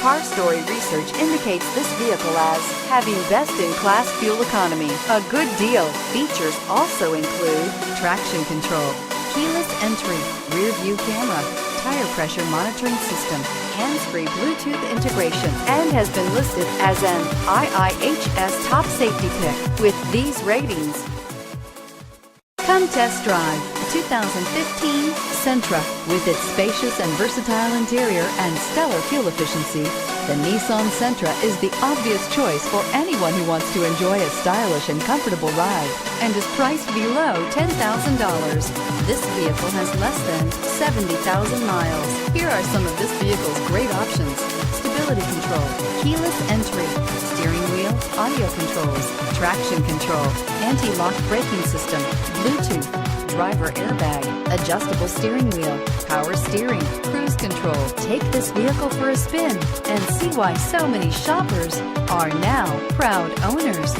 Car Story research indicates this vehicle as having best-in-class fuel economy. A good deal. Features also include traction control, keyless entry, rear view camera, tire pressure monitoring system, hands-free Bluetooth integration, and has been listed as an IIHS top safety pick with these ratings. Come test drive the 2015 Sentra. With its spacious and versatile interior and stellar fuel efficiency, the Nissan Sentra is the obvious choice for anyone who wants to enjoy a stylish and comfortable ride and is priced below $10,000. This vehicle has less than 70,000 miles. Here are some of this vehicle's great options: stability control, keyless entry, steering wheel audio controls, traction control, anti-lock braking system, Bluetooth, driver airbag, adjustable steering wheel, power steering, cruise control. Take this vehicle for a spin and see why so many shoppers are now proud owners.